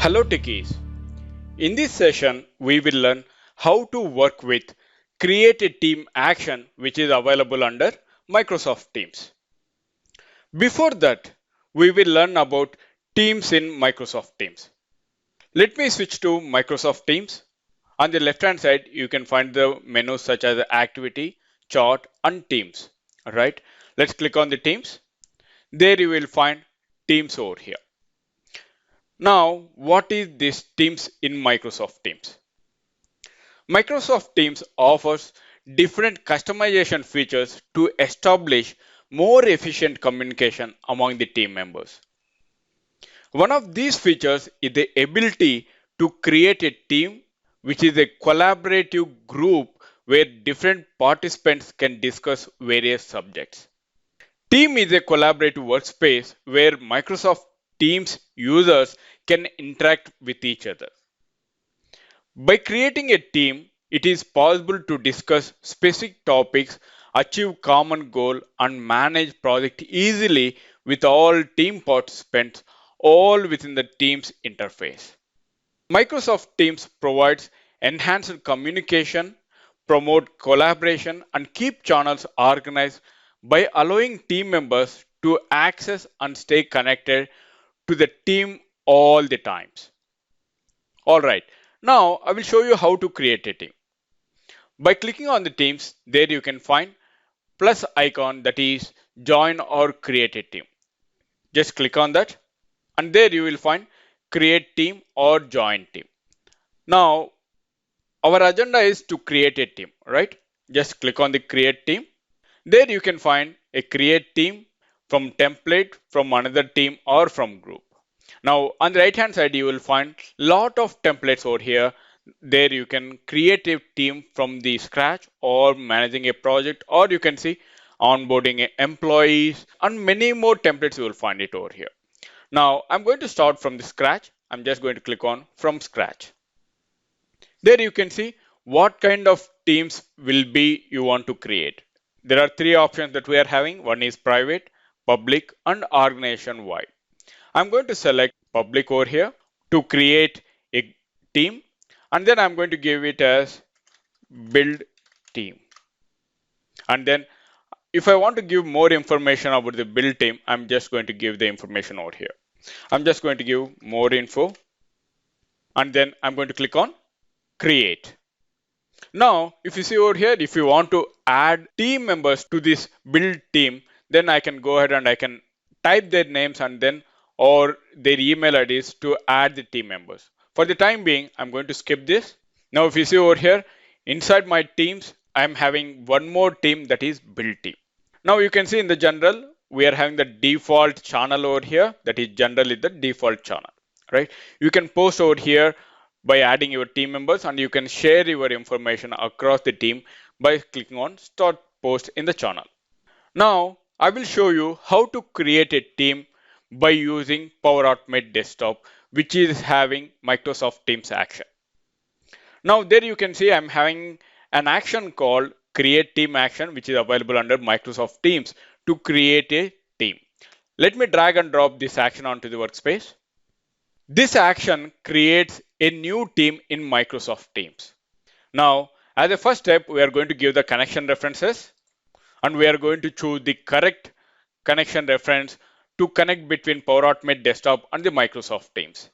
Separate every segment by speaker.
Speaker 1: Hello techies. In this session, we will learn how to work with Create a Team action which is available under Microsoft Teams. Before that, we will learn about Teams in Microsoft Teams. Let me switch to Microsoft Teams. On the left hand side, you can find the menus such as Activity, Chart and Teams. Alright, let's click on the Teams. There you will find Teams over here. Now, what is this Teams in Microsoft Teams? Microsoft Teams offers different customization features to establish more efficient communication among the team members. One of these features is the ability to create a team, which is a collaborative group where different participants can discuss various subjects. Team is a collaborative workspace where Microsoft Teams users can interact with each other. By creating a team, it is possible to discuss specific topics, achieve common goal, and manage project easily with all team participants, all within the Teams interface. Microsoft Teams provides enhanced communication, promote collaboration, and keep channels organized by allowing team members to access and stay connected to the team all the times. Alright, now I will show you how to create a team. By clicking on the teams, there you can find plus icon that is join or create a team. Just click on that and there you will find create team or join team. Now our agenda is to create a team, right? Just click on the create team. There you can find a create team from template, from another team or from group. Now on the right hand side you will find lot of templates over here. There you can create a team from the scratch or managing a project, or you can see onboarding employees and many more templates you will find it over here. Now I'm going to start from the scratch. I'm just going to click on from scratch. There you can see what kind of teams will be you want to create. There are three options that we are having. One is private, public and organization wide. I'm going to select public over here to create a team, and then I'm going to give it as build team. And then if I want to give more information about the build team, I'm just going to give the information over here. I'm just going to give more info and then I'm going to click on create. Now, if you see over here, if you want to add team members to this build team, then I can go ahead and I can type their names and then or their email IDs to add the team members. For the time being, I'm going to skip this. Now, if you see over here, inside my teams, I'm having one more team that is build team. Now you can see in the general, we are having the default channel over here. That is general is the default channel, right? You can post over here by adding your team members and you can share your information across the team by clicking on start post in the channel. Now I will show you how to create a team by using Power Automate Desktop, which is having Microsoft Teams action. Now there you can see I'm having an action called create team action, which is available under Microsoft Teams to create a team. Let me drag and drop this action onto the workspace. This action creates a new team in Microsoft Teams. Now, as a first step, we are going to give the connection references and we are going to choose the correct connection reference to connect between Power Automate Desktop and the Microsoft Teams.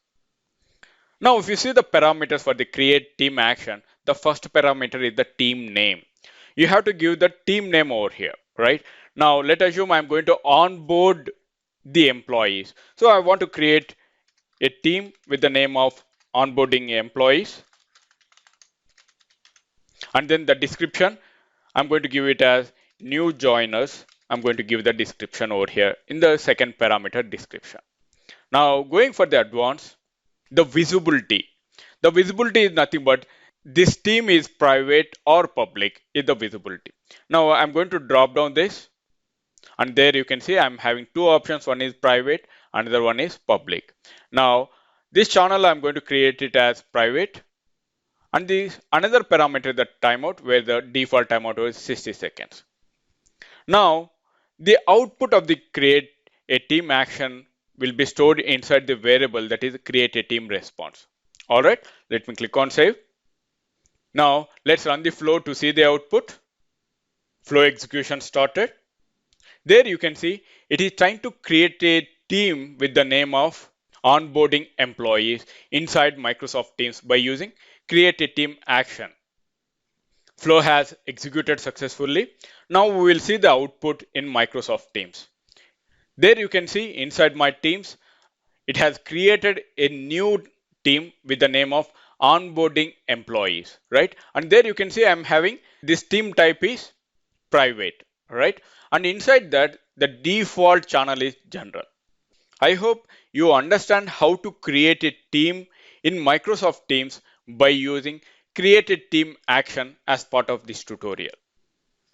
Speaker 1: Now, if you see the parameters for the create team action, the first parameter is the team name. You have to give the team name over here, right? Now, let's assume I'm going to onboard the employees. So I want to create a team with the name of onboarding employees. And then the description, I'm going to give it as new joiners. I'm going to give the description over here in the second parameter description. Now, going for the advanced, the visibility. The visibility is nothing but this team is private or public is the visibility. Now I'm going to drop down this and there you can see I'm having two options. One is private, another one is public. Now this channel I'm going to create it as private and this another parameter the timeout where the default timeout was 60 seconds. Now the output of the create a team action will be stored inside the variable that is create a team response. All right, let me click on save. Now let's run the flow to see the output. Flow execution started. There you can see it is trying to create a team with the name of onboarding employees inside Microsoft Teams by using create a team action. Flow has executed successfully. Now we will see the output in Microsoft Teams. There you can see inside my Teams, it has created a new team with the name of onboarding employees, right? And there you can see I'm having this team type is private, right? And inside that, the default channel is general. I hope you understand how to create a team in Microsoft Teams by using create a team action as part of this tutorial.